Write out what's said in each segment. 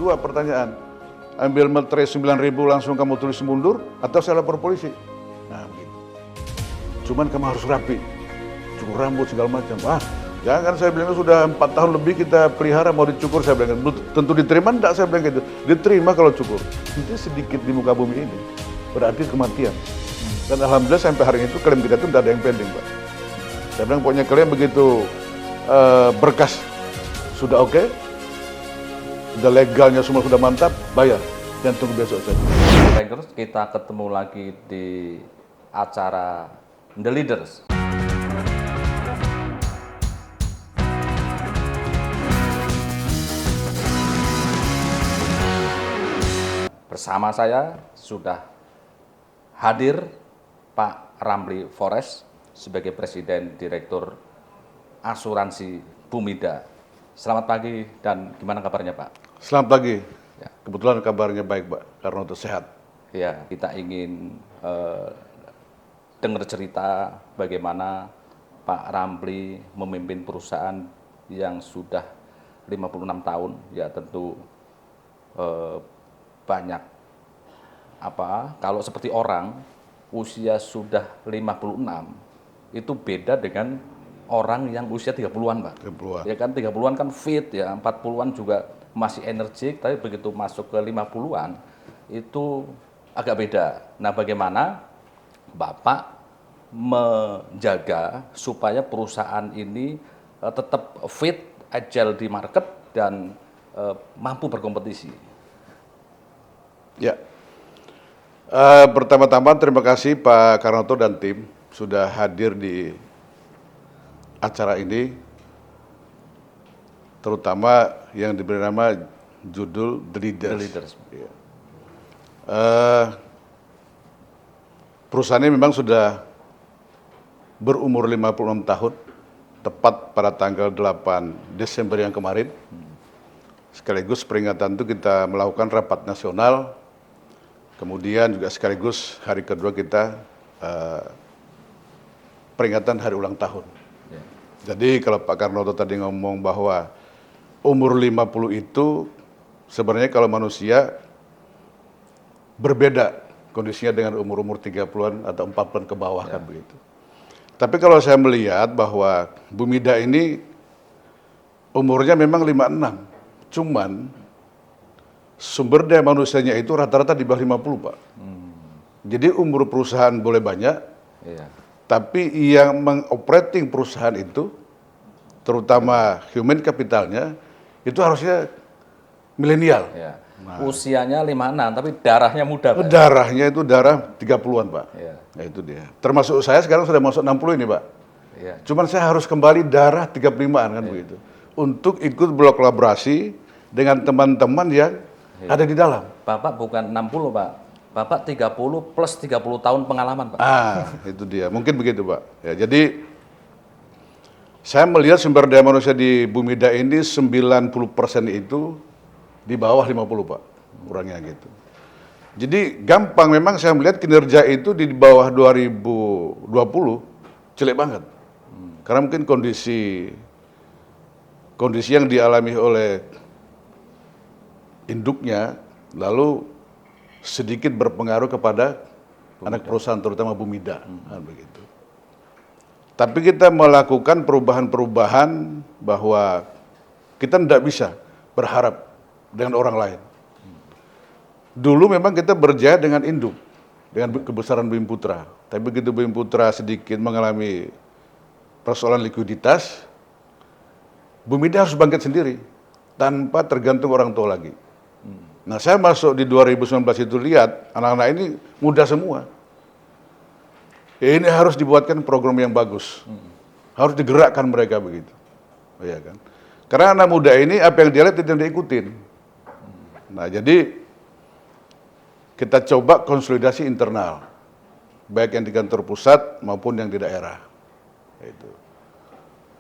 Dua pertanyaan, ambil materai 9.000 langsung kamu tulis mundur, atau saya lapor polisi? Nah begitu. Cuman kamu harus rapi, cukur rambut segala macam. Jangan, saya bilang sudah 4 tahun lebih kita pelihara, mau dicukur, saya bilang tentu diterima enggak, saya bilang gitu. Diterima kalau cukur. Itu sedikit di muka bumi ini, berarti kematian. Dan alhamdulillah sampai hari itu klaim kita itu tidak ada yang pending, Pak. Saya bilang pokoknya kalian begitu berkas sudah oke, sudah legalnya semua sudah mantap, bayar. Dan tunggu besok saja. Bankers, kita ketemu lagi di acara The Leaders. Bersama saya sudah hadir Pak Ramli Forest sebagai Presiden Direktur Asuransi Bumida. Selamat pagi dan gimana kabarnya Pak? Selamat pagi. Ya. Kebetulan kabarnya baik, Pak, karena untuk sehat. Ya, kita ingin dengar cerita bagaimana Pak Ramli memimpin perusahaan yang sudah 56 tahun. Ya tentu banyak kalau seperti orang usia sudah 56 itu beda dengan orang yang usia 30-an, Pak. 30-an. Ya kan 30-an kan fit ya, 40-an juga masih energik, tapi begitu masuk ke 50-an itu agak beda. Nah, bagaimana Bapak menjaga supaya perusahaan ini tetap fit, agile di market dan mampu berkompetisi? Ya. Pertama-tama terima kasih Pak Karnoto dan tim sudah hadir di acara ini, terutama yang diberi nama judul The Leaders. The Leaders. Ya. Perusahaan ini memang sudah berumur 56 tahun, tepat pada tanggal 8 Desember yang kemarin. Sekaligus peringatan itu kita melakukan rapat nasional, kemudian juga sekaligus hari kedua kita peringatan hari ulang tahun. Ya. Jadi kalau Pak Karnoto tadi ngomong bahwa umur 50 itu sebenarnya kalau manusia berbeda kondisinya dengan umur-umur 30-an atau 40-an ke bawah kan begitu. Tapi kalau saya melihat bahwa Bumida ini umurnya memang 56, cuman sumber daya manusianya itu rata-rata di bawah 50, Pak. Jadi umur perusahaan boleh banyak, tapi yang mengoperating perusahaan itu, terutama human capitalnya, itu harusnya milenial. Ya. Usianya 56, tapi darahnya muda, Pak. Darahnya itu darah 30-an, Pak. Ya. Nah, itu dia. Termasuk saya sekarang sudah masuk 60 ini, Pak. Ya. Cuman saya harus kembali darah 35-an kan begitu. Untuk ikut berkolaborasi dengan teman-teman yang ada di dalam. Bapak bukan 60, Pak. Bapak 30 plus 30 tahun pengalaman, Pak. Itu dia. Mungkin begitu, Pak. Ya, jadi saya melihat sumber daya manusia di Bumida ini 90% itu di bawah 50, Pak. Kurangnya gitu. Jadi gampang memang saya melihat kinerja itu di bawah 2020 jelek banget. Karena mungkin kondisi yang dialami oleh induknya lalu sedikit berpengaruh kepada anak perusahaan terutama Bumida. Begitu. Tapi kita melakukan perubahan-perubahan bahwa kita tidak bisa berharap dengan orang lain. Dulu memang kita berjaya dengan induk, dengan kebesaran Bumiputera. Tapi begitu Bumiputera sedikit mengalami persoalan likuiditas, Bumida harus bangkit sendiri tanpa tergantung orang tua lagi. Nah, saya masuk di 2019 itu lihat anak-anak ini muda semua. Ini harus dibuatkan program yang bagus. Harus digerakkan mereka begitu. Ya kan? Karena anak muda ini apa yang dia lihat tidak diikutin. Nah, jadi kita coba konsolidasi internal, baik yang di kantor pusat maupun yang di daerah. Itu.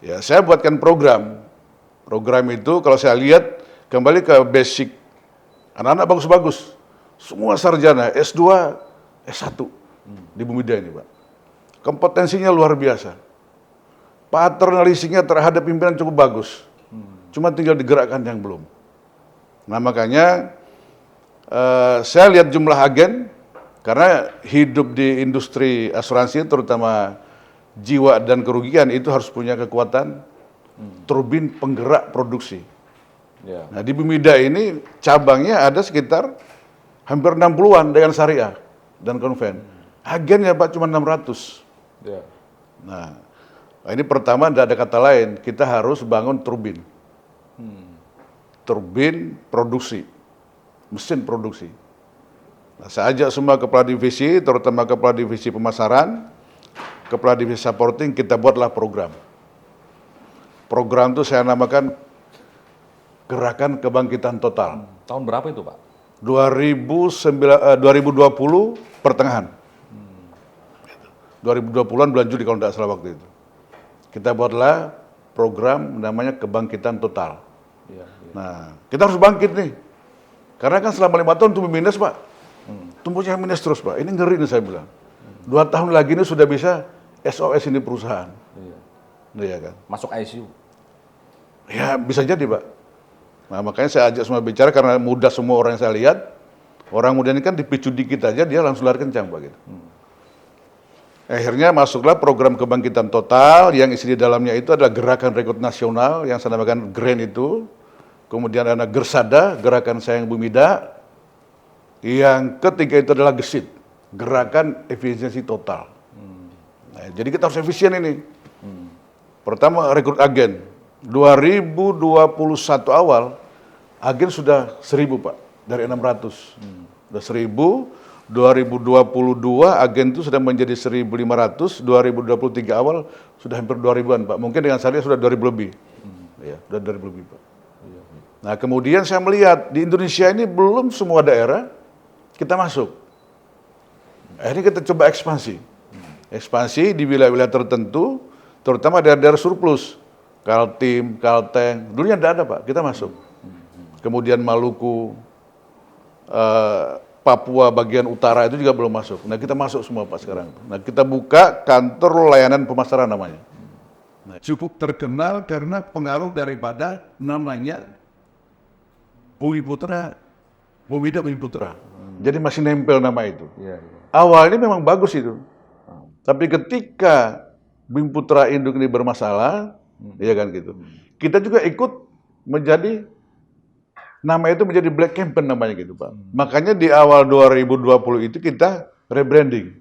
Ya, saya buatkan program. Program itu kalau saya lihat kembali ke basic. Anak-anak bagus-bagus. Semua sarjana, S2, S1 di Bumida ini, Pak. Kompetensinya luar biasa. Paternalistiknya terhadap pimpinan cukup bagus. Cuma tinggal digerakkan yang belum. Nah makanya saya lihat jumlah agen, karena hidup di industri asuransi terutama jiwa dan kerugian itu harus punya kekuatan turbin penggerak produksi. Ya. Nah di Bumida ini cabangnya ada sekitar hampir 60-an dengan syariah dan konven. Agennya Pak cuma 600. Ya. Nah ini pertama tidak ada kata lain, kita harus bangun turbin. Turbin produksi, mesin produksi. Nah, saya ajak semua kepala divisi, terutama kepala divisi pemasaran, kepala divisi supporting, kita buatlah program. Program itu saya namakan Gerakan Kebangkitan Total. Tahun berapa itu Pak? 2020 pertengahan. 2020-an bulan Juli kalau tidak salah waktu itu. Kita buatlah program namanya Kebangkitan Total. Ya, ya. Nah, kita harus bangkit nih. Karena kan selama 5 tahun tumbuh minus, Pak. Tumbuhnya minus terus, Pak. Ini ngeri nih saya bilang. 2 tahun lagi ini sudah bisa SOS ini perusahaan. Iya. Iya kan? Masuk ICU. Ya, bisa jadi, Pak. Nah, makanya saya ajak semua bicara karena mudah semua orang yang saya lihat. Orang muda ini kan dipicu dikit aja dia langsung lari kencang, Pak gitu. Akhirnya masuklah program kebangkitan total yang isi di dalamnya itu adalah gerakan rekrut nasional yang saya namakan GRAIN itu. Kemudian ada Gersada, Gerakan Sayang Bumida. Yang ketiga itu adalah GESIT, Gerakan Efisiensi Total. Nah, jadi kita harus efisien ini. Pertama rekrut agen. 2021 awal, agen sudah 1000 Pak, dari 600. Sudah 1000, 2022 agen itu sudah menjadi 1500, 2023 awal sudah hampir 2000-an Pak. Mungkin dengan syariah sudah 2000 lebih. Ya, sudah 2000 lebih Pak. Nah kemudian saya melihat di Indonesia ini belum semua daerah kita masuk. Akhirnya kita coba ekspansi. Ekspansi di wilayah-wilayah tertentu, terutama daerah-daerah surplus. Kaltim, Kalteng, dulunya tidak ada Pak, kita masuk. Kemudian Maluku, Papua bagian utara itu juga belum masuk. Nah kita masuk semua Pak sekarang. Nah kita buka kantor layanan pemasaran namanya. Nah, cukup terkenal karena pengaruh daripada namanya Bumi Putra, Bumida Bumi Putra. Jadi masih nempel nama itu. Iya, iya. Awalnya memang bagus itu. Tapi ketika Bumi Putra Induk ini bermasalah, ya kan gitu. Kita juga ikut menjadi nama itu menjadi black campaign namanya gitu, Pak. Makanya di awal 2020 itu kita rebranding.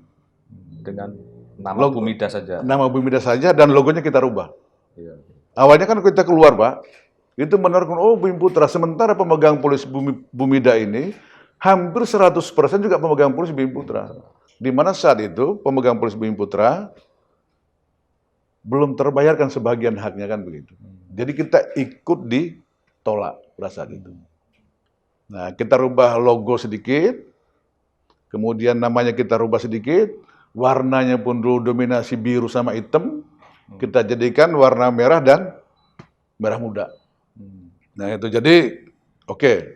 Dengan nama Bumida saja. Nama Bumida saja dan logonya kita rubah. Iya. Awalnya kan kita keluar, Pak. Itu menaruhkan, oh Bumi Putra. Sementara pemegang polis Bumida ini, hampir 100% juga pemegang polis Bumi Putra. Di mana saat itu, pemegang polis Bumi Putra, belum terbayarkan sebagian haknya kan begitu. Jadi kita ikut ditolak pada saat itu. Nah kita rubah logo sedikit, kemudian namanya kita rubah sedikit, warnanya pun dulu dominasi biru sama hitam, kita jadikan warna merah dan merah muda. Nah itu jadi oke.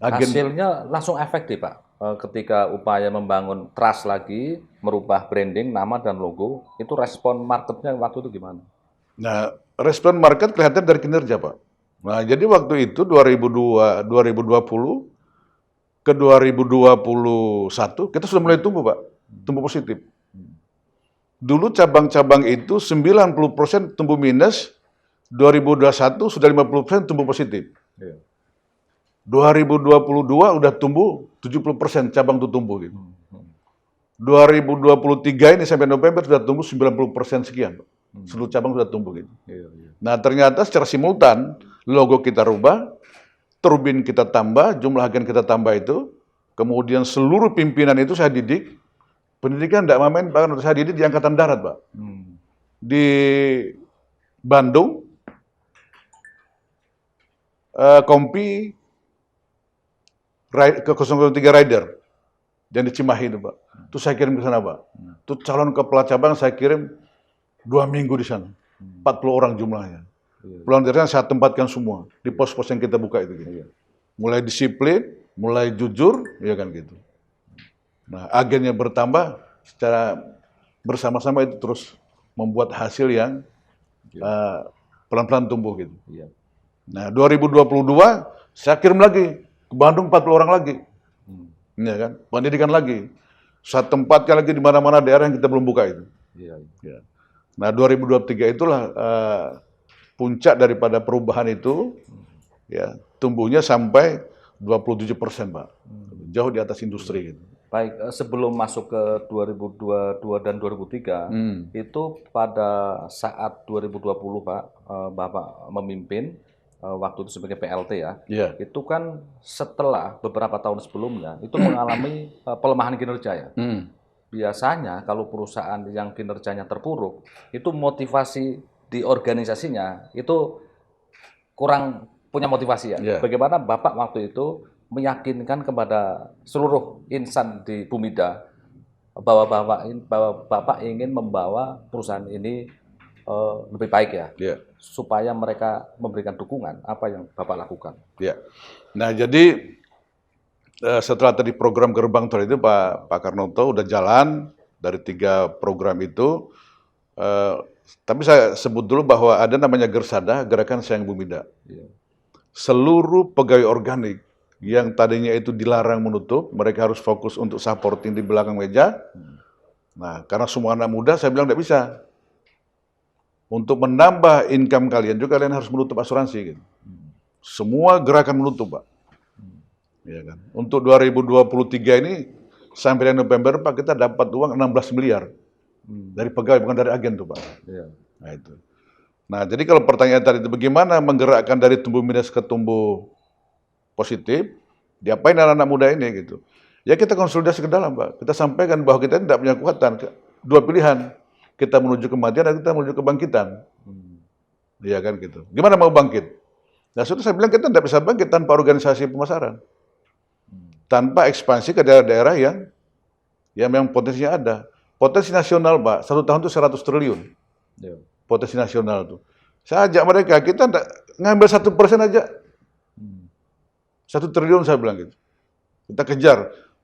Hasilnya langsung efektif Pak. Ketika upaya membangun trust lagi, merubah branding, nama dan logo, itu respon marketnya waktu itu gimana? Nah respon market kelihatan dari kinerja Pak. Nah jadi waktu itu 2020 ke 2021 kita sudah mulai tumbuh Pak, tumbuh positif. Dulu cabang-cabang itu 90% tumbuh minus, 2021 sudah 50% tumbuh positif. Iya. 2022 udah tumbuh 70% cabang itu tumbuh gitu. 2023 ini sampai November sudah tumbuh 90% sekian. Seluruh cabang sudah tumbuh gitu. Iya, iya. Nah ternyata secara simultan logo kita rubah, turbin kita tambah, jumlah agen kita tambah itu, kemudian seluruh pimpinan itu saya didik. Pendidikan tidak main, bahkan saya didik di Angkatan Darat Pak. Di Bandung, Kompi ke 003 Rider dan di Cimahi itu Pak. Itu saya kirim ke sana Pak. Itu calon kepala cabang saya kirim 2 minggu di sana. 40 orang jumlahnya. Pulang dari sana saya tempatkan semua di pos-pos yang kita buka itu. Gitu. Mulai disiplin, mulai jujur, ya kan gitu. Nah agennya bertambah secara bersama-sama itu terus membuat hasil yang pelan-pelan tumbuh gitu. Iya. Nah, 2022 saya kirim lagi ke Bandung 40 orang lagi. Ya kan? Pendidikan lagi. Saya tempatkan lagi di mana-mana daerah yang kita belum buka itu. Iya. Ya. Nah, 2023 itulah puncak daripada perubahan itu, ya, tumbuhnya sampai 27%, Pak. Jauh di atas industri gitu. Baik, sebelum masuk ke 2022 dan 2003, itu pada saat 2020 Pak, Bapak memimpin waktu itu sebagai PLT ya, Iya. itu kan setelah beberapa tahun sebelumnya itu mengalami pelemahan kinerja ya. Biasanya kalau perusahaan yang kinerjanya terpuruk, itu motivasi di organisasinya itu kurang punya motivasi ya. Iya. Bagaimana Bapak waktu itu meyakinkan kepada seluruh insan di Bumida bahwa Bapak ingin membawa perusahaan ini lebih baik ya, Iya. supaya mereka memberikan dukungan, apa yang Bapak lakukan? Ya. Nah, jadi setelah tadi program Gerbang Tol itu Pak Karnoto udah jalan dari 3 program itu, tapi saya sebut dulu bahwa ada namanya Gersada, Gerakan Sayang Bumida. Iya. Seluruh pegawai organik yang tadinya itu dilarang menutup, mereka harus fokus untuk supporting di belakang meja. Nah, karena semua anak muda, saya bilang tidak bisa. Untuk menambah income kalian juga kalian harus menutup asuransi gitu. Semua gerakan menutup, Pak. Ya kan. Untuk 2023 ini sampai November Pak kita dapat uang 16 miliar dari pegawai bukan dari agen tuh Pak. Iya. Nah itu. Nah jadi kalau pertanyaan tadi itu bagaimana menggerakkan dari tumbuh minus ke tumbuh positif, diapain anak-anak muda ini gitu? Ya kita konsolidasi ke dalam Pak. Kita sampaikan bahwa kita tidak punya kekuatan. 2 pilihan. Kita menuju kematian atau kita menuju kebangkitan. Iya kan gitu. Gimana mau bangkit? Nah sudah saya bilang kita tidak bisa bangkit tanpa organisasi pemasaran. Tanpa ekspansi ke daerah-daerah yang memang potensinya ada. Potensi nasional, Pak, 1 tahun itu 100 triliun. Iya. Potensi nasional itu. Saya ajak mereka, kita ngambil 1% aja. 1 triliun saya bilang gitu. Kita kejar.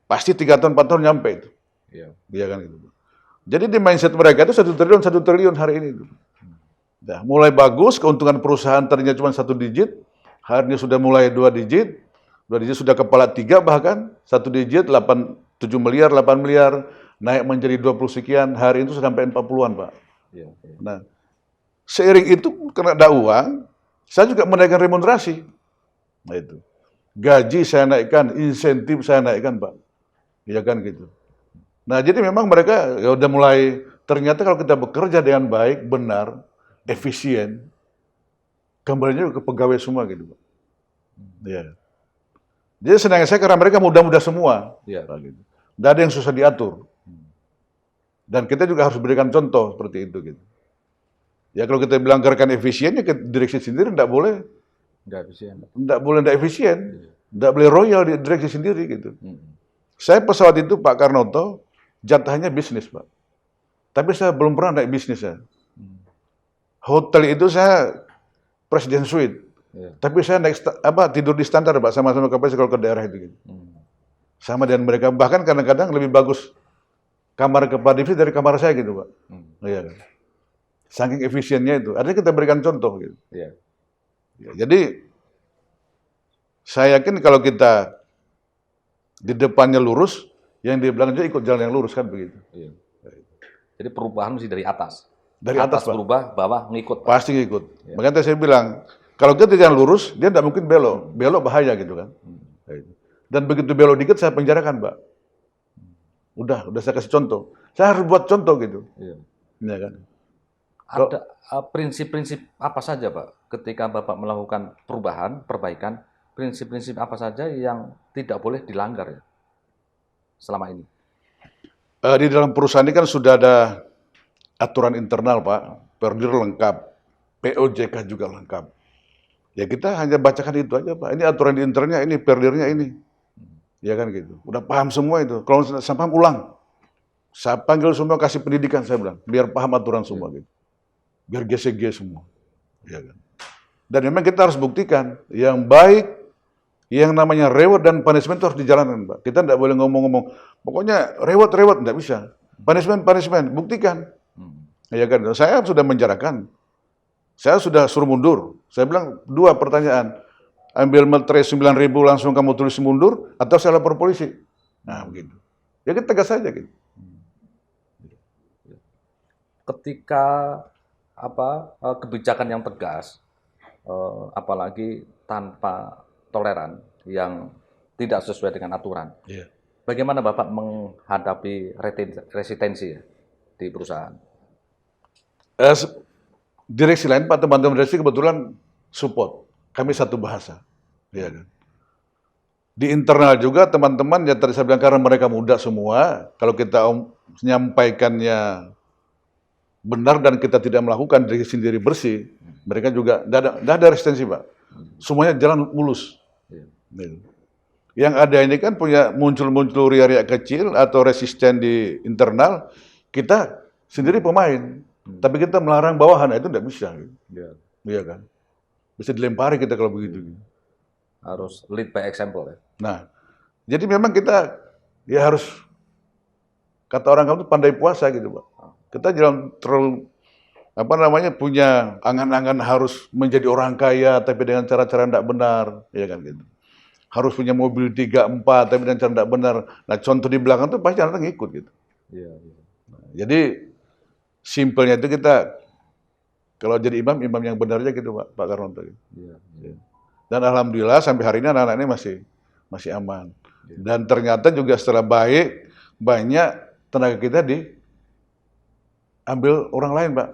Pasti 3 tahun, 4 tahun nyampe itu. Iya. Iya kan gitu. Jadi di mindset mereka itu 1 triliun hari ini. Nah, mulai bagus, keuntungan perusahaan tadinya cuma 1 digit, hari ini sudah mulai 2 digit, 2 digit sudah kepala 3 bahkan, 1 digit 7 miliar, 8 miliar, naik menjadi 20 sekian, hari itu sudah sampai 40-an Pak. Iya. Nah, seiring itu karena ada uang, saya juga menaikkan remunerasi. Nah itu. Gaji saya naikkan, insentif saya naikkan Pak. Iya kan gitu. Nah jadi memang mereka ya udah mulai, ternyata kalau kita bekerja dengan baik, benar, efisien, kembalinya ke pegawai semua gitu Pak. Iya. Jadi senang saya karena mereka muda-muda semua. Iya. Pak, gitu. Nggak ada yang susah diatur. Dan kita juga harus berikan contoh seperti itu gitu. Ya kalau kita bilang gerakan efisien, ya direksi sendiri nggak boleh. Nggak efisien. Nggak efisien. Nggak boleh royal di direksi sendiri gitu. Saya pesawat itu Pak Karnoto, jatahnya bisnis Pak. Tapi saya belum pernah naik bisnis ya. Hotel itu saya Presiden Suite. Iya. Tapi saya naik tidur di standar Pak, sama-sama kapasitas kalau ke daerah itu gitu. Sama dengan mereka, bahkan kadang-kadang lebih bagus kamar kepala divisi dari kamar saya gitu Pak. Iya kan. Saking efisiennya itu. Artinya kita berikan contoh gitu. Iya. Ya, jadi saya yakin kalau kita di depannya lurus, yang di belakangnya ikut jalan yang lurus kan begitu. Iya. Jadi perubahan mesti dari atas. Dari atas Pak. Berubah, bawah ngikut. Pak. Pasti ikut. Makanya saya bilang, kalau kita jalan lurus, dia tidak mungkin belok. Belok bahaya gitu kan. Dan begitu belok dikit saya penjarakan Pak. Udah saya kasih contoh. Saya harus buat contoh gitu. Iya. Ya kan. Ada prinsip-prinsip apa saja Pak ketika Bapak melakukan perubahan, perbaikan, prinsip-prinsip apa saja yang tidak boleh dilanggar ya selama ini? Di dalam perusahaan ini kan sudah ada aturan internal Pak, Perdir lengkap, POJK juga lengkap. Ya kita hanya bacakan itu aja Pak. Ini aturan di internalnya, ini Perdirnya ini. Ya kan gitu. Udah paham semua itu. Kalau saya paham ulang. Saya panggil semua kasih pendidikan saya bilang, biar paham aturan semua gitu. Biar GCG semua. Ya kan. Dan memang kita harus buktikan yang baik, yang namanya reward dan punishment itu harus dijalankan Pak. Kita tidak boleh ngomong-ngomong, pokoknya reward, tidak bisa. Punishment, buktikan. Ya kan, saya sudah menjarakan Saya sudah suruh mundur. Saya bilang 2 pertanyaan. Ambil materai 9.000 langsung kamu tulis mundur, atau saya lapor polisi. Nah, begitu. Ya kita tegas saja gitu. Ketika kebijakan yang tegas, apalagi tanpa toleran yang tidak sesuai dengan aturan. Iya. Bagaimana Bapak menghadapi resistensi ya, di perusahaan? Direksi lain, Pak, teman-teman direksi kebetulan support. Kami satu bahasa. Ya kan? Di internal juga teman-teman, ya tadi saya bilang karena mereka muda semua, kalau kita menyampaikannya benar dan kita tidak melakukan diri sendiri bersih, mereka juga tidak ada resistensi, Pak. Semuanya jalan mulus. Gitu. Yang ada ini kan punya muncul-muncul ria-ria kecil atau resisten di internal, kita sendiri pemain, tapi kita melarang bawahan, itu tidak bisa. Gitu. Iya kan? Bisa dilempari kita kalau begitu. Gitu. Harus lead by example ya. Nah, jadi memang kita ya harus, kata orang kamu itu pandai puasa gitu, Pak. Kita jangan terlalu punya angan-angan harus menjadi orang kaya tapi dengan cara-cara tidak benar, ya kan gitu. Harus punya mobil 3, 4 tapi dengan cara tidak benar. Nah, contoh di belakang itu pasti orang ngikut gitu. Iya. Nah, jadi simpelnya itu kita kalau jadi imam yang benar aja gitu, Pak Karnonto. Gitu. Iya. Dan alhamdulillah sampai hari ini anak-anak ini masih aman. Dan ternyata juga setelah baik, banyak tenaga kita diambil orang lain, Pak.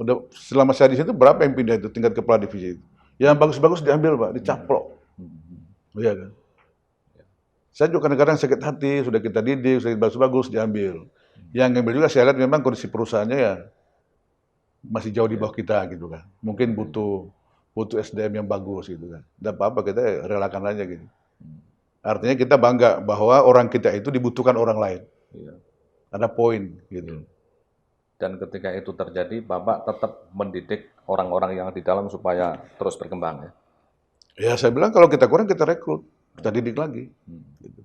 Udah selama saya di situ berapa yang pindah itu tingkat kepala divisi itu. Yang bagus-bagus diambil, Pak, dicaplok. Iya kan? Saya juga kadang-kadang sakit hati, sudah kita didik, sudah bagus-bagus diambil. Yang ngambil juga saya lihat memang kondisi perusahaannya ya masih jauh di bawah kita gitu kan. Mungkin butuh SDM yang bagus gitu kan. Dan apa-apa kita relakan aja gitu. Artinya kita bangga bahwa orang kita itu dibutuhkan orang lain. Iya. Ada poin gitu. Dan ketika itu terjadi, Bapak tetap mendidik orang-orang yang di dalam supaya terus berkembang ya. Ya saya bilang kalau kita kurang kita rekrut, kita didik lagi. Gitu.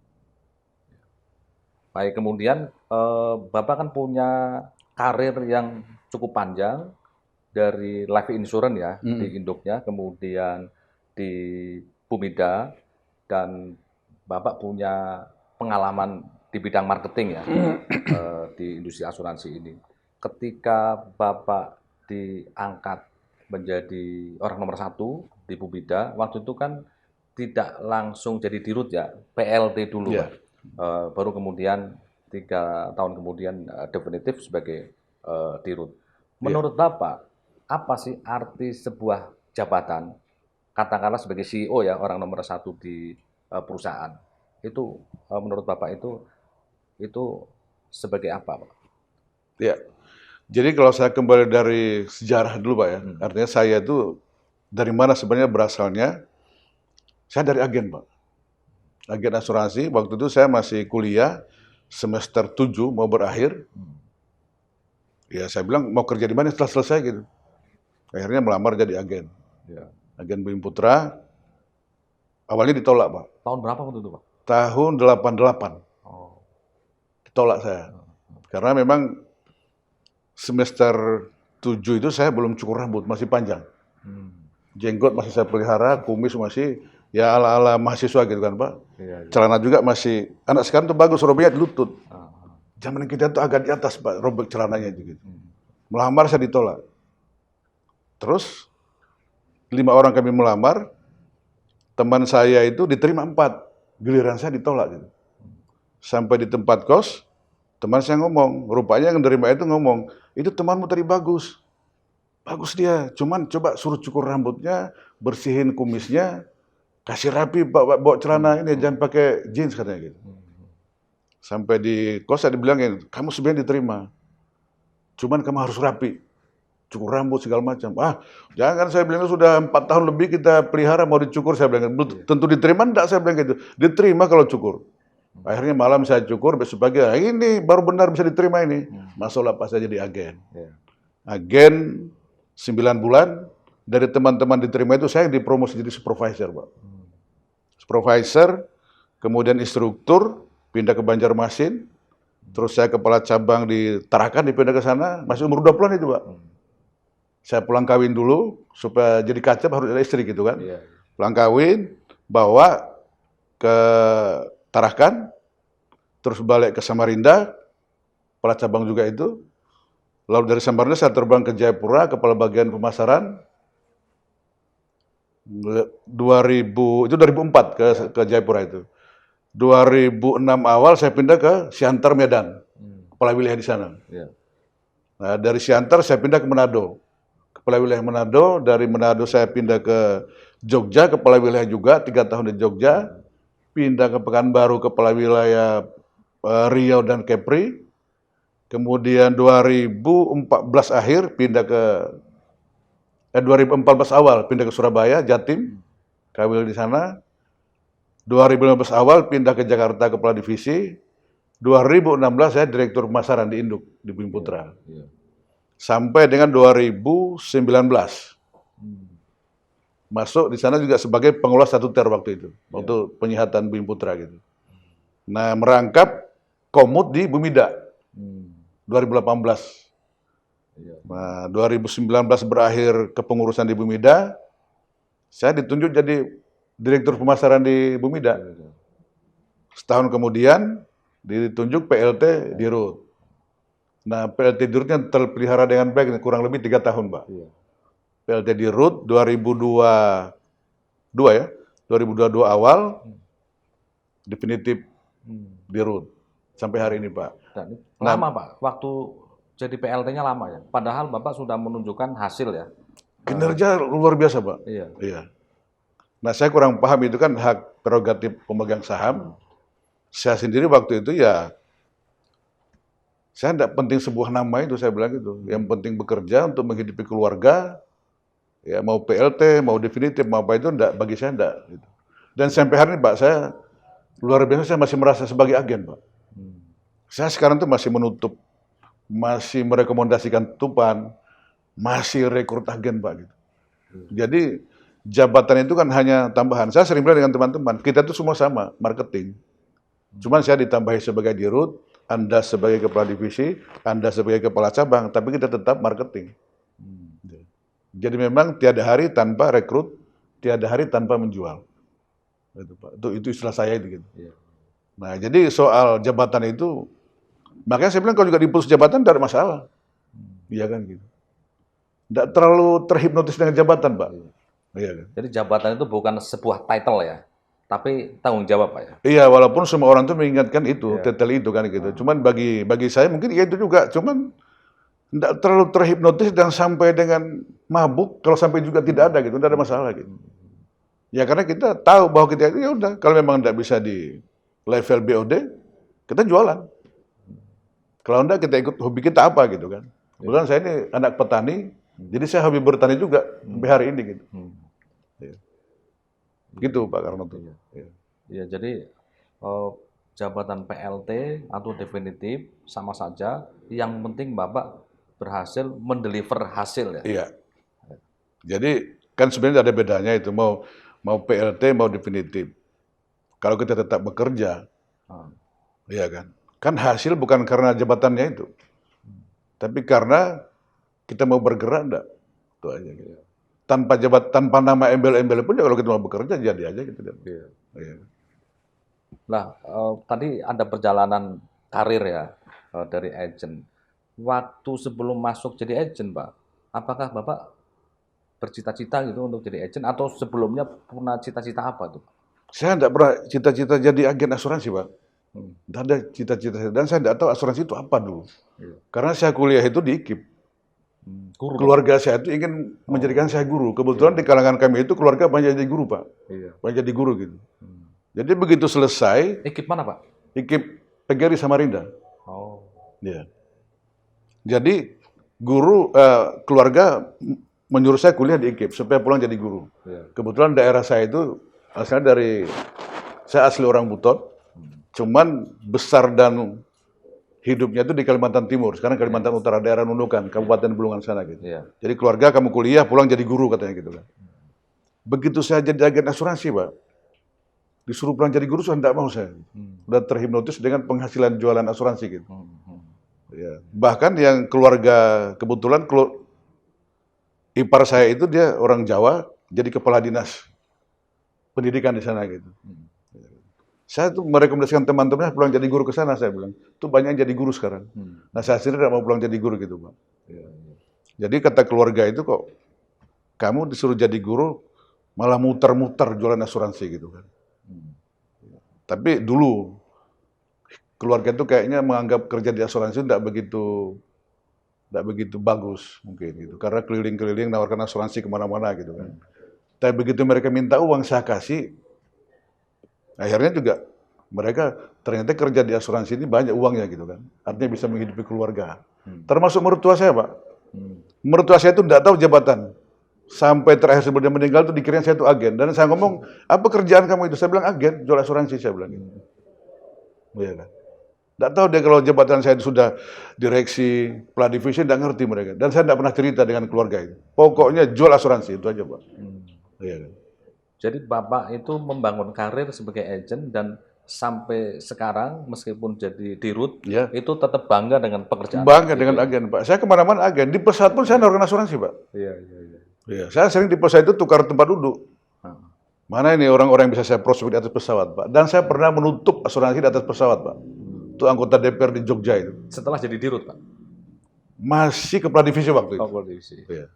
Baik, kemudian Bapak kan punya karir yang cukup panjang dari life insurance ya di induknya, kemudian di Bumida, dan Bapak punya pengalaman di bidang marketing ya di industri asuransi ini. Ketika Bapak diangkat menjadi orang nomor 1 di Bumida, waktu itu kan tidak langsung jadi dirut ya, PLT dulu, Yeah. Pak. Baru kemudian 3 tahun kemudian definitif sebagai dirut. Menurut Bapak, apa sih arti sebuah jabatan, katakanlah sebagai CEO ya, orang nomor 1 di perusahaan, itu menurut Bapak itu sebagai apa, Pak? Ya, jadi kalau saya kembali dari sejarah dulu, Pak ya, artinya saya itu dari mana sebenarnya berasalnya, saya dari agen, Pak. Agen asuransi, waktu itu saya masih kuliah, semester 7 mau berakhir. Ya saya bilang mau kerja di mana setelah selesai gitu. Akhirnya melamar jadi agen. Ya. Agen Bumi Putra. Awalnya ditolak, Pak. Tahun berapa waktu itu, Pak? Tahun 88. Oh. Ditolak saya. Karena memang semester 7 itu saya belum cukur rambut, masih panjang. Jenggot masih saya pelihara, kumis masih ya ala-ala mahasiswa gitu kan, Pak. Iya. Celana juga masih, anak sekarang tuh bagus, robeknya di lutut. Zaman kita tuh agak di atas, Pak, robek celananya gitu. Melamar saya ditolak. Terus 5 orang kami melamar, teman saya itu diterima 4, giliran saya ditolak gitu. Sampai di tempat kos, teman saya ngomong, rupanya yang menerima itu ngomong, itu temanmu tadi bagus. Bagus dia, cuman coba suruh cukur rambutnya, bersihin kumisnya, kasih rapi, bawa celana ini, jangan pakai jeans katanya gitu. Sampai di kos saya dibilangin, kamu sebenarnya diterima, cuman kamu harus rapi, cukur rambut segala macam. Jangan, saya bilang sudah 4 tahun lebih kita pelihara mau dicukur, saya bilang, tentu diterima enggak, saya bilang gitu. Diterima kalau cukur. Akhirnya malam saya cukur, besok pagi, ini baru benar bisa diterima ini. Masuklah pas saya jadi agen. Agen 9 bulan, dari teman-teman diterima itu saya dipromosi jadi supervisor, Pak. Supervisor, kemudian instruktur, pindah ke Banjarmasin, terus saya kepala cabang di Tarakan, dipindah ke sana, masih umur 20-an itu, Pak. Saya pulang kawin dulu, supaya jadi kacap harus ada istri gitu kan. Iya. Pulang kawin, bawa ke Tarakan, terus balik ke Samarinda, kepala cabang juga itu. Lalu dari Samarinda saya terbang ke Jayapura, kepala bagian pemasaran. 2000, itu 2004 ke Jayapura itu. 2006 awal saya pindah ke Siantar Medan, kepala wilayah di sana. Iya. Nah, dari Siantar saya pindah ke Manado, kepala wilayah Manado. Dari Manado saya pindah ke Jogja, kepala wilayah juga, 3 tahun di Jogja. Pindah ke Pekanbaru, kepala wilayah Riau dan Kepri. Kemudian 2014 akhir pindah ke 2014 awal pindah ke Surabaya, Jatim, kawil di sana. 2015 awal pindah ke Jakarta, kepala divisi. 2016 saya direktur pemasaran di Induk di Bumi Putra. Iya. Sampai dengan 2019. Masuk di sana juga sebagai pengelola statuter waktu itu, waktu penyihatan Bumi Putra gitu. Nah, merangkap Komut di Bumida 2018. Iya. Nah, 2019 berakhir kepengurusan di Bumida, saya ditunjuk jadi direktur pemasaran di Bumida. Setahun kemudian ditunjuk PLT Dirut. Nah, PLT Dirutnya terpelihara dengan baik, kurang lebih 3 tahun, Pak. Iya. PLT Dirut 2022 ya, 2022 awal definitif Dirut sampai hari ini, Pak. Dan lama Pak, waktu jadi PLT-nya lama ya. Padahal Bapak sudah menunjukkan hasil ya. Kinerja luar biasa, Pak. Iya. Iya. Nah, saya kurang paham, itu kan hak prerogatif pemegang saham. Saya sendiri waktu itu ya, saya tidak penting sebuah nama itu, saya bilang gitu. Yang penting bekerja untuk menghidupi keluarga, ya mau PLT, mau definitif, mau apa itu, enggak, bagi saya enggak. Gitu. Dan sampai hari ini Pak, saya luar biasa, saya masih merasa sebagai agen, Pak. Saya sekarang tuh masih menutup, masih merekomendasikan tutupan, masih rekrut agen, Pak. Gitu. Jadi jabatan itu kan hanya tambahan. Saya sering bilang dengan teman-teman, kita tuh semua sama, marketing. Cuman saya ditambahi sebagai dirut, Anda sebagai kepala divisi, Anda sebagai kepala cabang, tapi kita tetap marketing. Jadi memang tiada hari tanpa rekrut, tiada hari tanpa menjual. Itu, Pak. Itu istilah saya itu gitu. Iya. Nah, jadi soal jabatan itu, makanya saya bilang kalau juga diputus jabatan tidak ada masalah. Iya kan gitu. Tidak terlalu terhipnotis dengan jabatan, Pak. Iya kan. Jadi jabatan itu bukan sebuah title ya, tapi tanggung jawab Pak ya. Iya, walaupun semua orang tuh mengingatkan itu, Iya. titel itu kan gitu. Cuman bagi saya mungkin ya itu juga, cuman tidak terlalu terhipnotis dan sampai dengan mabuk, kalau sampai juga tidak ada gitu, tidak ada masalah gitu. Ya karena kita tahu bahwa kita itu ya udah, kalau memang tidak bisa di level BOD, kita jualan. Kalau enggak kita ikut hobi kita apa gitu kan. Kebetulan saya ini anak petani, jadi saya hobi bertani juga sampai hari ini gitu. Ya. Gitu Pak Karnoto. Ya. Iya, jadi jabatan PLT atau definitif sama saja, yang penting Bapak berhasil mendeliver hasil ya. Iya. Jadi kan sebenarnya ada bedanya itu, mau PLT mau definitif. Kalau kita tetap bekerja, iya kan. Kan hasil bukan karena jabatannya itu, tapi karena kita mau bergerak enggak. Itu aja gitu. Tanpa nama embel-embel pun ya kalau kita mau bekerja jadi aja gitu. Iya. Nah, tadi ada perjalanan karir ya dari agent. Waktu sebelum masuk jadi agent, Pak, apakah Bapak bercita-cita gitu untuk jadi agent atau sebelumnya punya cita-cita apa tuh? Saya enggak pernah cita-cita jadi agen asuransi, Pak. Tidak ada cita-cita, dan saya tidak tahu asuransi itu apa dulu. Karena saya kuliah itu di IKIP. Guru, Keluarga saya itu ingin menjadikan saya guru. Kebetulan di kalangan kami itu keluarga banyak jadi guru, Pak. Iya. Banyak jadi guru gitu. Jadi begitu selesai, IKIP mana, Pak? IKIP PGRI Samarinda. Oh. Ya. Jadi guru keluarga menyuruh saya kuliah di IKIP supaya pulang jadi guru. Iya. Kebetulan daerah saya itu asalnya saya asli orang Buton, cuman besar dan hidupnya itu di Kalimantan Timur. Sekarang Kalimantan Utara, daerah Nunukan, Kabupaten Bulungan sana gitu. Iya. Jadi keluarga kamu kuliah, pulang jadi guru katanya gitu kan. Begitu saya jadi agen asuransi, Pak, disuruh pulang jadi guru, sudah tidak mau saya. Sudah terhipnotis dengan penghasilan jualan asuransi gitu. Ya. Bahkan yang keluarga, kebetulan ipar saya itu dia orang Jawa, jadi kepala dinas pendidikan di sana gitu. Saya tuh merekomendasikan teman-temannya pulang jadi guru ke sana, saya bilang. Tuh banyak yang jadi guru sekarang. Nah, saya sendiri tidak mau pulang jadi guru gitu, Pak. Jadi kata keluarga itu kok, kamu disuruh jadi guru, malah muter-muter jualan asuransi gitu kan. Tapi dulu, keluarga itu kayaknya menganggap kerja di asuransi tidak begitu bagus mungkin gitu. Karena keliling-keliling nawarkan asuransi kemana-mana gitu kan. Tapi begitu mereka minta uang, saya kasih, akhirnya juga mereka ternyata kerja di asuransi ini banyak uangnya gitu kan. Artinya bisa menghidupi keluarga. Termasuk mertua saya, Pak. Mertua saya itu tidak tahu jabatan. Sampai terakhir sebelum dia meninggal itu dikirain saya itu agen. Dan saya ngomong, apa kerjaan kamu itu? Saya bilang agen, jual asuransi, saya bilang gitu. Iya kan. Tidak tahu dia kalau jabatan saya itu sudah direksi, plat divisi, tidak ngerti mereka. Dan saya tidak pernah cerita dengan keluarga itu. Pokoknya jual asuransi, itu aja, Pak. Iya kan. Jadi Bapak itu membangun karir sebagai agent dan sampai sekarang meskipun jadi dirut, Ya. itu tetap bangga dengan pekerjaan. Bangga dengan agen, Pak. Saya kemana-mana agen. Di pesawat pun saya nawarkan asuransi, Pak. Iya. Iya, saya sering di pesawat itu tukar tempat duduk. Mana ini orang-orang yang bisa saya prospek di atas pesawat, Pak. Dan saya pernah menutup asuransi di atas pesawat, Pak. Itu anggota DPR di Jogja itu. Setelah jadi dirut, Pak? Masih kepala divisi waktu itu. Kepala divisi. Iya.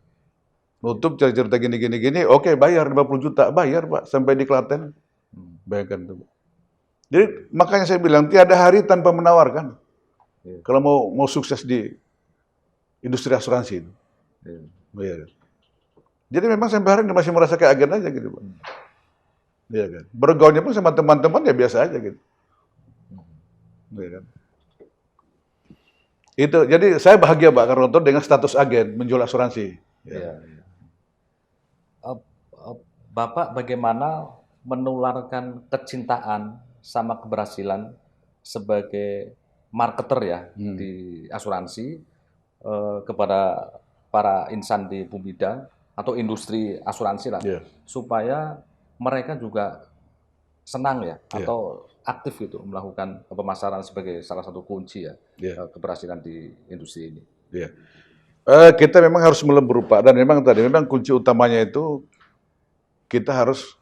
Nutup cerita gini, oke bayar 50 juta, bayar Pak, sampai di Klaten. Bayangkan itu. Jadi makanya saya bilang, tiada hari tanpa menawarkan. Kalau mau sukses di industri asuransi itu. Iya. Jadi memang sampai hari ini masih merasa kayak agen aja gitu Pak. Iya kan. Bergaulnya pun sama teman-teman ya biasa aja gitu. Iya kan. Itu, jadi saya bahagia Pak Karnoto dengan status agen menjual asuransi. Iya. Bapak bagaimana menularkan kecintaan sama keberhasilan sebagai marketer ya di asuransi kepada para insan di Bumida atau industri asuransi lah, supaya mereka juga senang ya atau aktif gitu melakukan pemasaran sebagai salah satu kunci ya keberhasilan di industri ini. Kita memang harus melebur Pak, dan memang kunci utamanya itu kita harus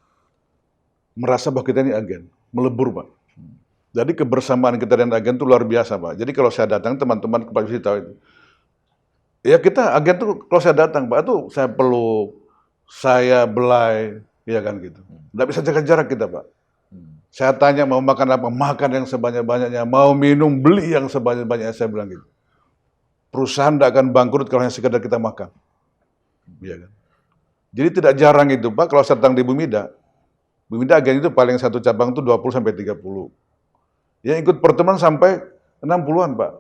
merasa bahwa kita ini agen, melebur Pak. Jadi kebersamaan kita dengan agen itu luar biasa Pak. Jadi kalau saya datang, teman-teman kepala divisi tahu itu. Ya kita agen tuh kalau saya datang Pak, itu saya peluk, saya belai, ya kan gitu. Nggak bisa jaga jarak kita Pak. Saya tanya mau makan apa, makan yang sebanyak-banyaknya, mau minum, beli yang sebanyak-banyaknya, saya bilang gitu. Perusahaan tidak akan bangkrut kalau hanya sekedar kita makan. Ya kan? Jadi tidak jarang itu Pak, kalau saya datang di Bumida agen itu paling satu cabang itu 20 sampai 30. Yang ikut pertemuan sampai 60-an Pak.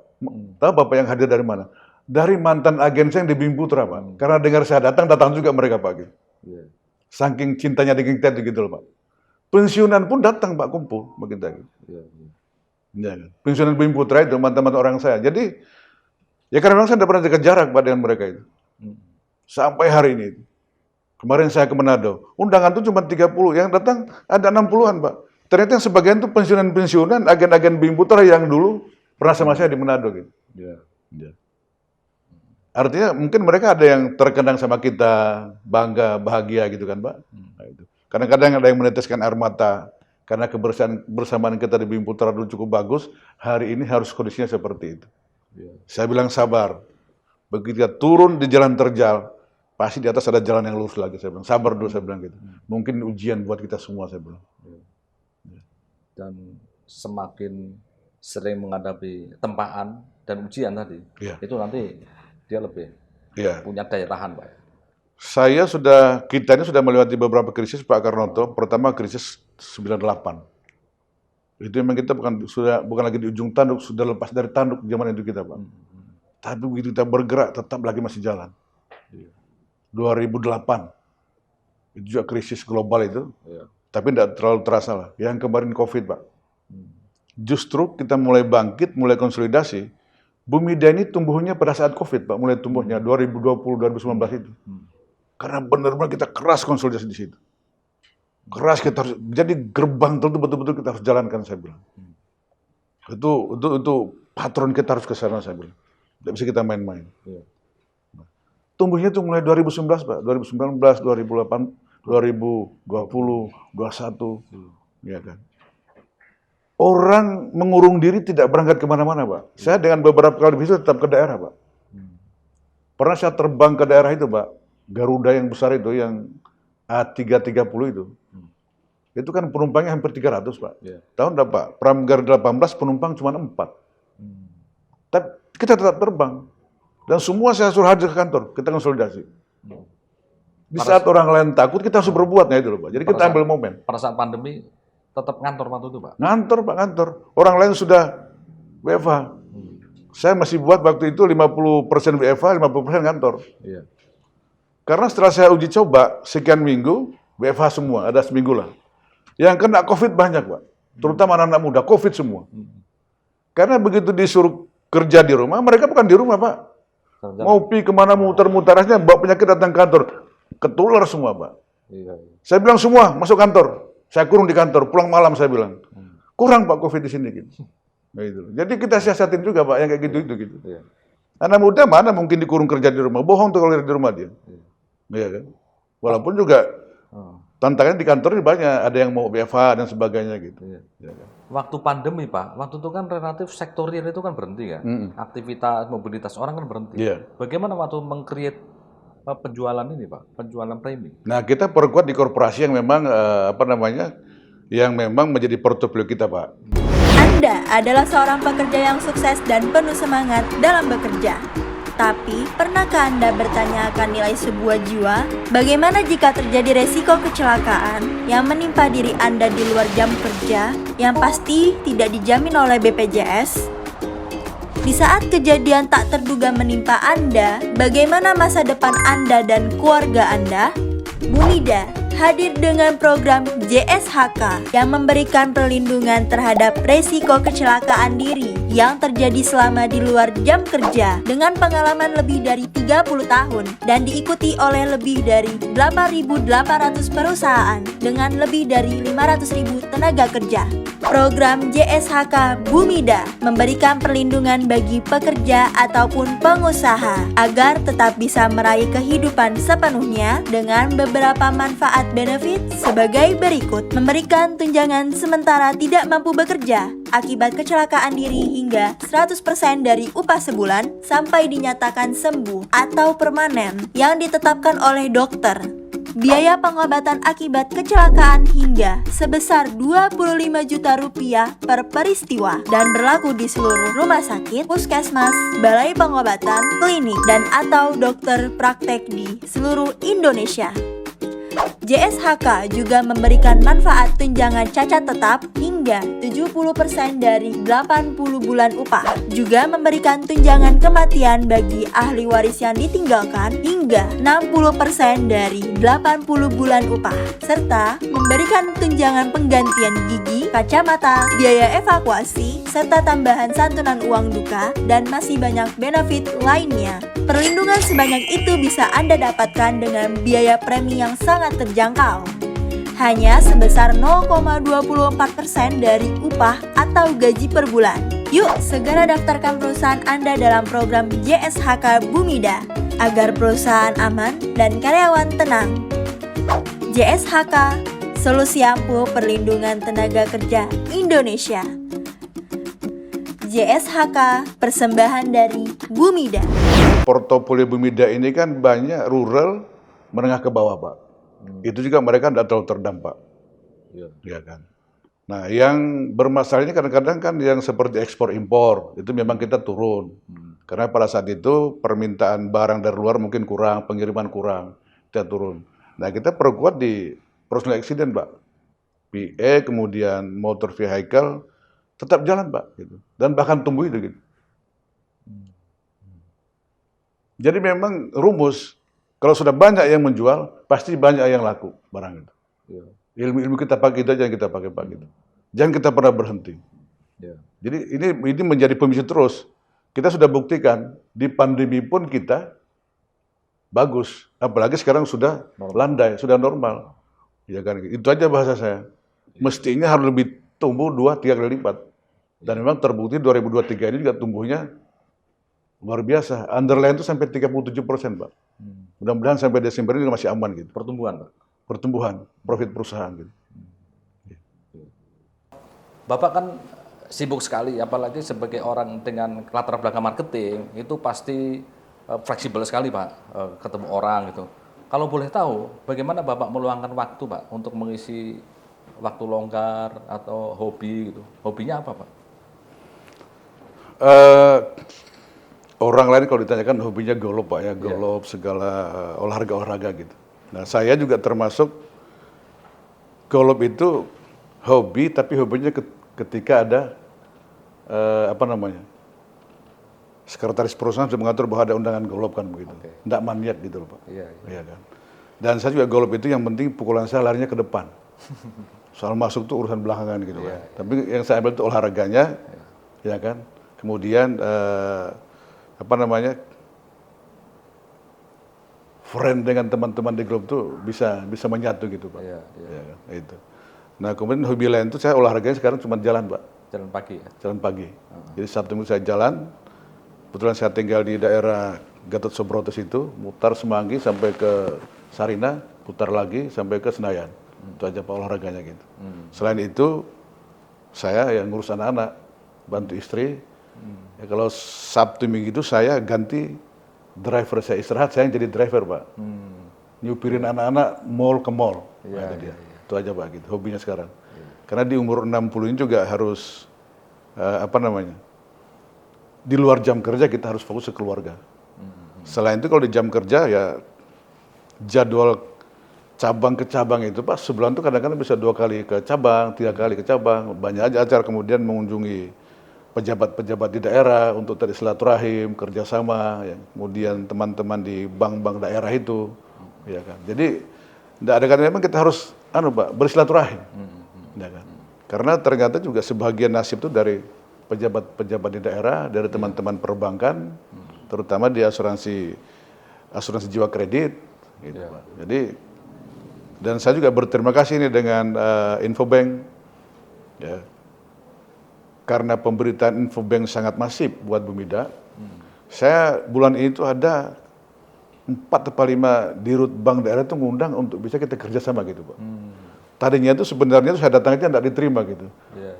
Tahu Bapak yang hadir dari mana? Dari mantan agen saya yang di Bumi Putra Pak. Karena dengar saya datang juga mereka Pak. Gitu. Saking cintanya dengan kita gitu loh Pak. Pensiunan pun datang Pak, kumpul sama kita. Gitu. Ya, kan? Pensiunan Bumi Putra itu teman-teman orang saya. Jadi ya karena memang saya tidak pernah jaga jarak Pak dengan mereka itu. Sampai hari ini. Kemarin saya ke Manado, undangan itu cuma 30, yang datang ada 60-an Pak. Ternyata yang sebagian itu pensiunan, agen-agen Bumi Putra yang dulu pernah sama saya di Manado gitu. Artinya mungkin mereka ada yang terkenang sama kita, bangga, bahagia gitu kan Pak. Nah, itu. Kadang-kadang ada yang meneteskan air mata, karena kebersamaan kita di Bumi Putra dulu cukup bagus, hari ini harus kondisinya seperti itu. Saya bilang sabar, begitu kita turun di jalan terjal, pasti di atas ada jalan yang lurus lagi, saya bilang. Sabar dulu, saya bilang gitu. Mungkin ujian buat kita semua, saya bilang. Dan semakin sering menghadapi tempaan dan ujian tadi, itu nanti dia lebih punya daya tahan, Pak. Kita ini sudah melewati beberapa krisis, Pak Karnoto. Pertama krisis 98. Itu memang kita bukan lagi di ujung tanduk, sudah lepas dari tanduk zaman itu kita, Pak. Tapi begitu kita bergerak, tetap lagi masih jalan. 2008, itu juga krisis global itu, tapi tidak terlalu terasa lah. Yang kemarin COVID, Pak. Justru kita mulai bangkit, mulai konsolidasi. Bumida ini tumbuhnya pada saat COVID, Pak. Mulai tumbuhnya 2020-2019 itu. Karena benar-benar kita keras konsolidasi di situ. Keras kita harus, jadi gerbang itu betul-betul kita harus jalankan, saya bilang. Itu patron kita harus ke sana, saya bilang. Tidak bisa kita main-main. tumbuhnya itu mulai 2019, Pak. 2019, 2008, 2020, 2021. Ya kan. Orang mengurung diri tidak berangkat kemana-mana, Pak. Saya dengan beberapa kali visit tetap ke daerah, Pak. Pernah saya terbang ke daerah itu, Pak. Garuda yang besar itu, yang A330 itu. Itu kan penumpangnya hampir 300, Pak. Tahu enggak, Pak? Pramugari 18 penumpang cuma 4. Tapi kita tetap terbang. Dan semua saya suruh hadir ke kantor, kita konsolidasi. Di saat orang lain takut, kita harus berbuat, nah itu loh, Pak. Jadi kita ambil momen. Pada saat pandemi, tetap ngantor waktu itu, Pak? Ngantor, Pak, ngantor. Orang lain sudah WFH. Saya masih buat waktu itu 50% WFH, 50% ngantor. Iya. Karena setelah saya uji coba, sekian minggu, WFH semua, ada seminggu lah. Yang kena COVID banyak, Pak. Terutama anak-anak muda, COVID semua. Karena begitu disuruh kerja di rumah, mereka bukan di rumah, Pak. Mau pergi kemana, muter-muter, aja bawa penyakit datang kantor. Ketular semua, Pak. Iya. Saya bilang semua masuk kantor. Saya kurung di kantor, pulang malam saya bilang. Kurang, Pak, COVID di sini. Gitu. Nah, itu. Jadi kita siasatin juga, Pak, yang kayak gitu-gitu. Gitu. Iya. Anak muda mana mungkin dikurung kerja di rumah. Bohong tuh kalau di rumah dia. Iya kan? Walaupun juga tantangan di kantor ini banyak. Ada yang mau WFH dan sebagainya gitu. Iya. Ya kan? Waktu pandemi, Pak, waktu itu kan relatif sektor real itu kan berhenti ya. Aktivitas mobilitas orang kan berhenti. Iya. Bagaimana waktu meng-create penjualan ini, Pak? Penjualan premi. Nah, kita perkuat di korporasi yang memang yang memang menjadi portofolio kita, Pak. Anda adalah seorang pekerja yang sukses dan penuh semangat dalam bekerja. Tapi, pernahkah Anda bertanya akan nilai sebuah jiwa? Bagaimana jika terjadi resiko kecelakaan yang menimpa diri Anda di luar jam kerja, yang pasti tidak dijamin oleh BPJS? Di saat kejadian tak terduga menimpa Anda, bagaimana masa depan Anda dan keluarga Anda? Bumida hadir dengan program JSHK yang memberikan perlindungan terhadap resiko kecelakaan diri yang terjadi selama di luar jam kerja dengan pengalaman lebih dari 30 tahun dan diikuti oleh lebih dari 8.800 perusahaan dengan lebih dari 500.000 tenaga kerja. Program JSHK Bumida memberikan perlindungan bagi pekerja ataupun pengusaha agar tetap bisa meraih kehidupan sepenuhnya dengan beberapa manfaat benefit sebagai berikut: memberikan tunjangan sementara tidak mampu bekerja akibat kecelakaan diri hingga 100% dari upah sebulan sampai dinyatakan sembuh atau permanen yang ditetapkan oleh dokter. Biaya pengobatan akibat kecelakaan hingga sebesar 25 juta rupiah per peristiwa dan berlaku di seluruh rumah sakit, puskesmas, balai pengobatan, klinik, dan atau dokter praktek di seluruh Indonesia. JSHK juga memberikan manfaat tunjangan cacat tetap hingga 70% dari 80 bulan upah. Juga memberikan tunjangan kematian bagi ahli waris yang ditinggalkan hingga 60% dari 80 bulan upah. Serta memberikan tunjangan penggantian gigi, kacamata, biaya evakuasi, serta tambahan santunan uang duka, dan masih banyak benefit lainnya. Perlindungan sebanyak itu bisa Anda dapatkan dengan biaya premi yang sangat terjangkau, hanya sebesar 0,24% dari upah atau gaji per bulan. Yuk, segera daftarkan perusahaan Anda dalam program JSHK Bumida agar perusahaan aman dan karyawan tenang. JSHK, solusi ampuh perlindungan tenaga kerja Indonesia. JSHK, persembahan dari Bumida. Portofolio Bumida ini kan banyak rural menengah ke bawah, Pak. Itu juga mereka tidak terlalu terdampak. Ya kan. Nah, yang bermasalah ini kadang-kadang kan yang seperti ekspor impor, itu memang kita turun. Karena pada saat itu permintaan barang dari luar mungkin kurang, pengiriman kurang, kita turun. Nah, kita perkuat di personal accident, Pak. PA, kemudian motor vehicle, tetap jalan, Pak. Gitu. Dan bahkan tumbuh itu. Gitu. Jadi memang rumus, kalau sudah banyak yang menjual, pasti banyak yang laku barang itu. Ilmu-ilmu kita pakai itu aja yang kita pakai, Pak. Gitu. Jangan kita pernah berhenti. Jadi ini menjadi pemicu terus. Kita sudah buktikan, di pandemi pun kita bagus. Apalagi sekarang sudah landai, sudah normal. Ya kan? Itu aja bahasa saya. Mestinya harus lebih tumbuh 2-3 kali lipat. Dan memang terbukti 2023 ini juga tumbuhnya luar biasa. Underline itu sampai 37%, Pak. Mudah-mudahan sampai Desember ini masih aman gitu. Pertumbuhan, Pak. Pertumbuhan, profit perusahaan gitu. Bapak kan sibuk sekali, apalagi sebagai orang dengan latar belakang marketing, itu pasti fleksibel sekali, Pak, ketemu orang gitu. Kalau boleh tahu, bagaimana Bapak meluangkan waktu, Pak, untuk mengisi waktu longgar atau hobi gitu? Hobinya apa, Pak? Orang lain kalau ditanyakan hobinya golop Pak ya, golop segala olahraga-olahraga gitu. Nah saya juga termasuk golop itu hobi, tapi hobinya ketika ada sekretaris perusahaan sudah mengatur bahwa ada undangan golop kan begitu. Nggak maniak gitu loh Pak. Iya kan. Dan saya juga golop itu yang penting pukulan saya larinya ke depan. Soal masuk tuh urusan belakangan gitu kan. Tapi yang saya ambil itu olahraganya, ya kan. Kemudian friend dengan teman-teman di grup tuh bisa menyatu gitu Pak. Ya, kan? Itu. Nah kemudian hobi lain itu saya olahraganya sekarang cuma jalan Pak. Jalan pagi ya? Jalan pagi. Jadi Sabtu Minggu saya jalan. Kebetulan saya tinggal di daerah Gatot Subroto situ, mutar Semanggi sampai ke Sarina, putar lagi sampai ke Senayan. Itu aja Pak olahraganya gitu. Selain itu saya yang ngurus anak-anak, bantu istri. Ya, kalau Sabtu Minggu itu saya ganti driver, saya istirahat, saya yang jadi driver Pak. Nyupirin anak-anak mall ke mall. Itu aja Pak gitu, hobinya sekarang. Karena di umur 60 ini juga harus di luar jam kerja kita harus fokus ke keluarga. Selain itu kalau di jam kerja ya jadwal cabang ke cabang itu Pak sebulan tuh kadang-kadang bisa 2 kali ke cabang, 3 kali ke cabang, banyak aja acara, kemudian mengunjungi pejabat-pejabat di daerah untuk tadi silaturahim, kerjasama, ya. Kemudian teman-teman di bank-bank daerah itu, ya kan. Jadi tidak ada kata memang kita harus Pak bersilaturahim, ya kan. Karena ternyata juga sebagian nasib itu dari pejabat-pejabat di daerah, dari teman-teman perbankan, terutama di asuransi jiwa kredit, gitu Pak. Jadi dan saya juga berterima kasih ini dengan Infobank, ya. Karena pemberitaan Infobank sangat masif buat Bumida, saya bulan ini tuh ada 4 atau 5 dirut bank daerah itu ngundang untuk bisa kita kerjasama gitu Pak. Tadinya itu sebenarnya saya datang aja tidak diterima gitu,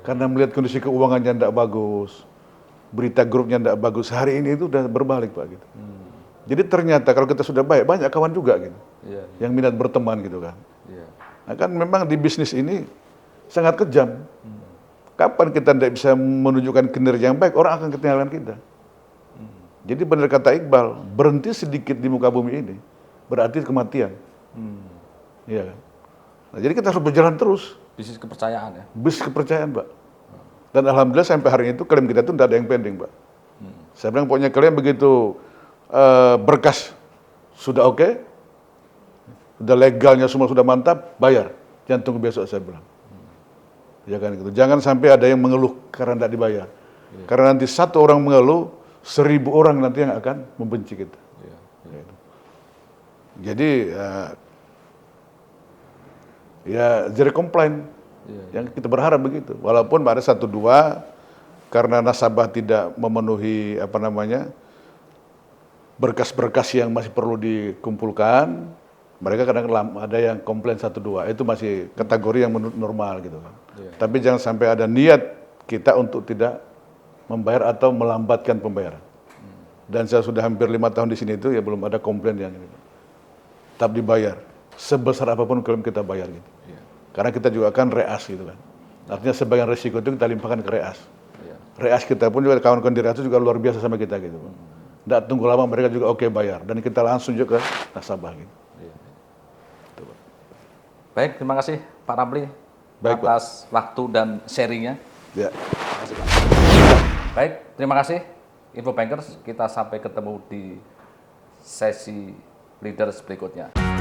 karena melihat kondisi keuangannya tidak bagus, berita grupnya tidak bagus. Hari ini itu udah berbalik Pak gitu. Jadi ternyata kalau kita sudah baik, banyak kawan juga gitu, yang minat berteman gitu kan. Nah kan memang di bisnis ini sangat kejam. Kapan kita tidak bisa menunjukkan kinerja yang baik, orang akan ketinggalan kita. Jadi benar kata Iqbal, berhenti sedikit di muka bumi ini berarti kematian. Iya kan? Nah, jadi kita harus berjalan terus. Bisnis kepercayaan ya? Bisnis kepercayaan Pak. Dan alhamdulillah sampai hari itu klaim kita itu tidak ada yang pending Pak. Saya bilang pokoknya kalian begitu berkas sudah oke, sudah legalnya semua sudah mantap, bayar. Jangan tunggu besok saya bilang. Ya kan gitu. Jangan sampai ada yang mengeluh karena tidak dibayar. Karena nanti 1 orang mengeluh, 1000 orang nanti yang akan membenci kita. Gitu. Jadi ya zero complaint. Yang kita berharap begitu. Walaupun ada 1-2 karena nasabah tidak memenuhi berkas-berkas yang masih perlu dikumpulkan, mereka kadang ada yang komplain 1-2, itu masih kategori yang normal gitu kan. Tapi jangan sampai ada niat kita untuk tidak membayar atau melambatkan pembayaran. Dan saya sudah hampir 5 tahun di sini itu ya belum ada komplain yang gitu. Tetap dibayar, sebesar apapun klaim kita bayar gitu. Karena kita juga akan reas gitu kan. Artinya sebagian resiko itu kita limpahkan ke reas. Reas kita pun juga kawan-kawan di reas itu juga luar biasa sama kita gitu. Tidak tunggu lama, mereka juga oke bayar dan kita langsung juga ke nasabah gitu. Baik, terima kasih Pak Ramli atas waktu dan sharingnya. Terima kasih Pak. Baik, terima kasih Infobankers. Kita sampai ketemu di sesi leaders berikutnya.